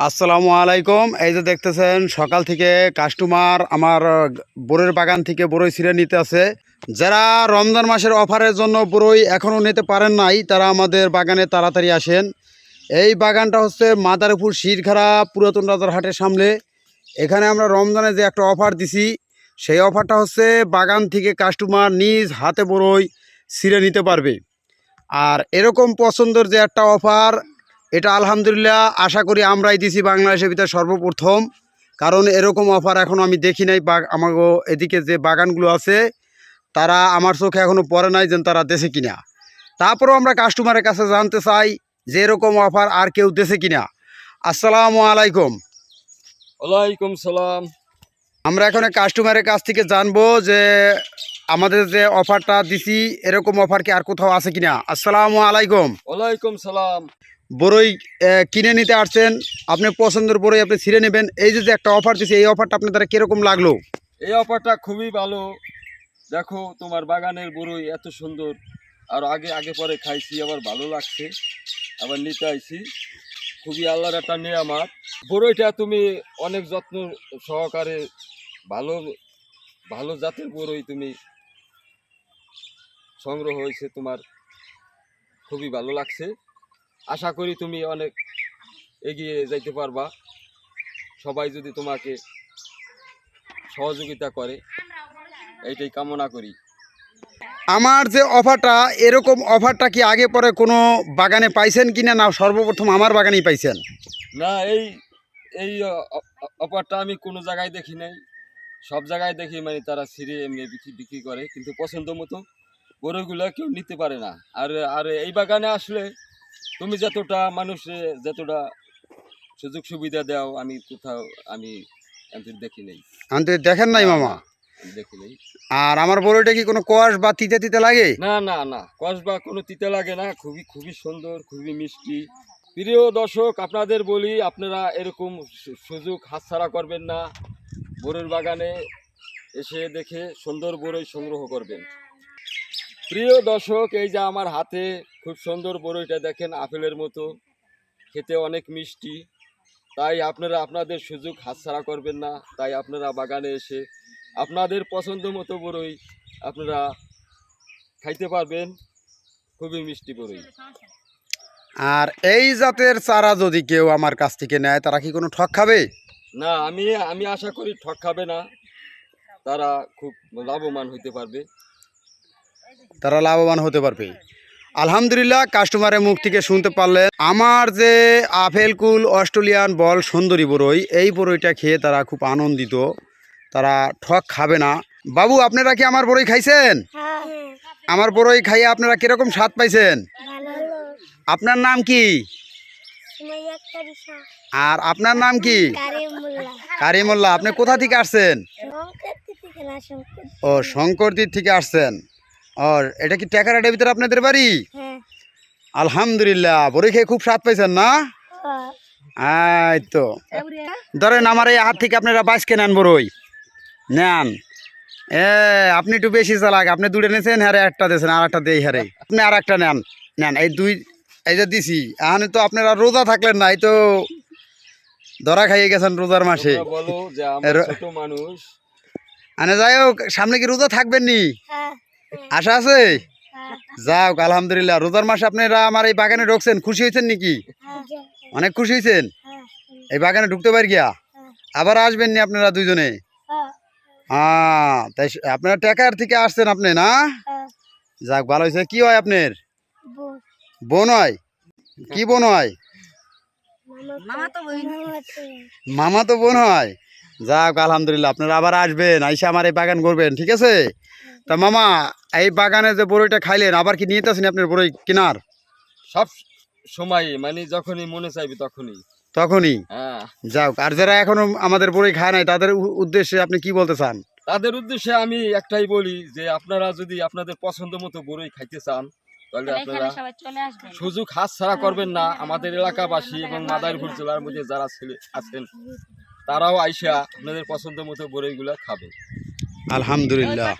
আসসালামু আলাইকুম। এই যে দেখতেছেন সকাল থেকে কাস্টমার আমার বরইয়ের বাগান থেকে বরই ছিঁড়ে নিতে আছে। যারা রমজান মাসের অফারের জন্য বরই এখনও নিতে পারেন নাই তারা আমাদের বাগানে তাড়াতাড়ি আসেন। এই বাগানটা হচ্ছে মাদারীপুর শিরখাড়া পুরাতন রাজার হাটের সামনে। এখানে আমরা রমজানে যে একটা অফার দিছি সেই অফারটা হচ্ছে বাগান থেকে কাস্টমার নিজ হাতে বরই ছিঁড়ে নিতে পারবে। আর এরকম পছন্দের যে একটা অফার, এটা আলহামদুলিল্লাহ আশা করি আমরাই দিছি বাংলাদেশের ভিতরে সর্বপ্রথম। কারণ এরকম অফার এখনও আমি দেখি নাই। আমাকে এদিকে যে বাগানগুলো আছে তারা আমার চোখে এখনও পড়ে নাই যে তারা দেশে কিনা। তারপরেও আমরা কাস্টমারের কাছে জানতে চাই যে এরকম অফার আর কেউ দেশে কিনা। আসসালামু আলাইকুম। ওয়ালাইকুম সালাম। আমরা এখন কাস্টমারের কাছ থেকে জানবো যে আমাদের যে অফারটা দিছি এরকম অফার কি আর কোথাও আছে কিনা। আসসালামু আলাইকুম। ওয়ালাইকুম সালাম। বরই কিনে নিতে আসছেন, আপনি পছন্দের বরই আপনি ছিঁড়ে নেবেন। এই যে একটা অফার দিচ্ছে এই অফারটা আপনার দ্বারা কীরকম লাগলো? এই অফারটা খুবই ভালো। দেখো তোমার বাগানের বরই এত সুন্দর, আর আগে আগে পরে খাইছি, আবার ভালো লাগছে, আবার নিতে আইছি। খুবই আল্লাহর একটা নিয়ামত। বরইটা তুমি অনেক যত্ন সহকারে ভালো ভালো জাতের বরই তুমি সংগ্রহ হয়েছে, তোমার খুবই ভালো লাগছে। আশা করি তুমি অনেক এগিয়ে যাইতে পারবা, সবাই যদি তোমাকে সহযোগিতা করে, এইটাই কামনা করি। আমার যে অফারটা, এরকম অফারটা কি আগে পরে কোনো বাগানে পাইছেন কিনা, না সর্বপ্রথম আমার বাগানেই পাইছেন? না, এই এই অফারটা আমি কোনো জায়গায় দেখি নাই। সব জায়গায় দেখি মানে তারা ছিঁড়ে এমনি বিক্রি করে, কিন্তু পছন্দ মতো বড়গুলো কেউ নিতে পারে না। আর আর এই বাগানে আসলে তুমি যতটা মানুষে যতটা সুযোগ সুবিধা দাও, আমি কোথাও আমি দেখি নেই। আনতে দেখেন নাই মামা? দেখি নেই। আর আমার বরইটা কি কোনো কষ বা তিতে তিতে লাগে? না না না, কসবা কোনো তিতে লাগে না, খুবই খুবই সুন্দর, খুবই মিষ্টি। প্রিয় দর্শক, আপনাদের বলি, আপনারা এরকম সুযোগ হাতছাড়া করবেন না। বরইয়ের বাগানে এসে দেখে সুন্দর বরই সংগ্রহ করবেন। প্রিয় দর্শক, এই যে আমার হাতে খুব সুন্দর বরইটা দেখেন, আপেলের মতো খেতে, অনেক মিষ্টি। তাই আপনারা আপনাদের সুযোগ হাতছাড়া করবেন না। তাই আপনারা বাগানে এসে আপনাদের পছন্দ মতো বরই আপনারা খাইতে পারবেন, খুবই মিষ্টি বরই। আর এই জাতের চারা যদি কেউ আমার কাছ থেকে নেয় তারা কি কোনো ঠক খাবে? না, আমি আশা করি ঠক খাবে না, তারা খুব লাভবান হইতে পারবে। তারা লাভবান হতে পারবে। আলহামদুলিল্লাহ, কাস্টমারের মুখ থেকে শুনতে পারলেন আমার যে আপেল কুল অস্ট্রেলিয়ান বল সুন্দরী বরই, এই বরইটা খেয়ে তারা খুব আনন্দিত, তারা ঠক খাবে না। বাবু, আপনারা কি আমার বরই খাইছেন? আমার বরই খাইয়ে আপনারা কিরকম স্বাদ পাইছেন? আপনার নাম কি? আর আপনার নাম কি? কারিমুল্লাহ। আপনি কোথা থেকে আসছেন? ও, শঙ্করদীর থেকে আসছেন। আর এটা কি টেকারাটের ভিতরে আপনাদের বাড়ি? আলহামদুলিল্লাহ, বরই খেয়ে খুব স্বাদ পাইছেন না? এই তো ধরেন আমার এই হাত থেকে আপনারা বাইশকে নেন, বরই নেন। আপনি একটু বেশি চালাক, আপনি দুটো নিয়েছেন, হ্যাঁ একটা দিয়েছেন, আর একটা দেই হারে, আপনি আর একটা নেন। নেন এই দুই, এই যে দিছি। এখানে তো আপনারা রোজা থাকলেন না, এই তো ধরা খাইয়ে গেছেন রোজার মাসে। বলো যে আমরা ছোট মানুষ। যাই হোক, সামনে কি রোজা থাকবেন নি? আশা আছে? যাও, আলহামদুলিল্লাহ। রোজার মাসে আপনারা আমার এই বাগানে ঢুকছেন, খুশি হয়েছেন নাকি? অনেক খুশি হয়েছেন এই বাগানে ঢুকতে পারি গিয়া? আবার আসবেন নি আপনারা দুইজনে? তাই আপনারা টেকার থেকে আসছেন আপনি না? যাক, ভালো হয়েছে। কি হয় আপনার? বোন হয়? কি বোন হয়? মামা তো বোন হয়। যাক, আলহামদুলিল্লাহ, আপনারা আবার আসবেন, আইসা আমার এই বাগান করবেন, ঠিক আছে? তা মামা, এই বাগানে যে বরইটা খাইলেন, আবার কি নিয়ে আসেন আপনার বরই কেনার? সব সময় মানে যখনই মনে চাইবে তখনই। হ্যাঁ। যাক, আর যারা এখনো আমাদের বরই খায় নাই তাদের উদ্দেশ্যে আপনি কি বলতে চান? তাদের উদ্দেশ্যে আমি একটাই বলি যে আপনারা যদি আপনাদের পছন্দ মতো বরই খাইতে চান, তাহলে আপনারা সুযোগ হাতছাড়া করবেন না। আমাদের এলাকাবাসী এবং মাদারীপুর জেলার মধ্যে যারা ছেলে আছেন তারাও আইসা আপনাদের পছন্দ মতো বরইগুলো খাবে। আলহামদুলিল্লাহ।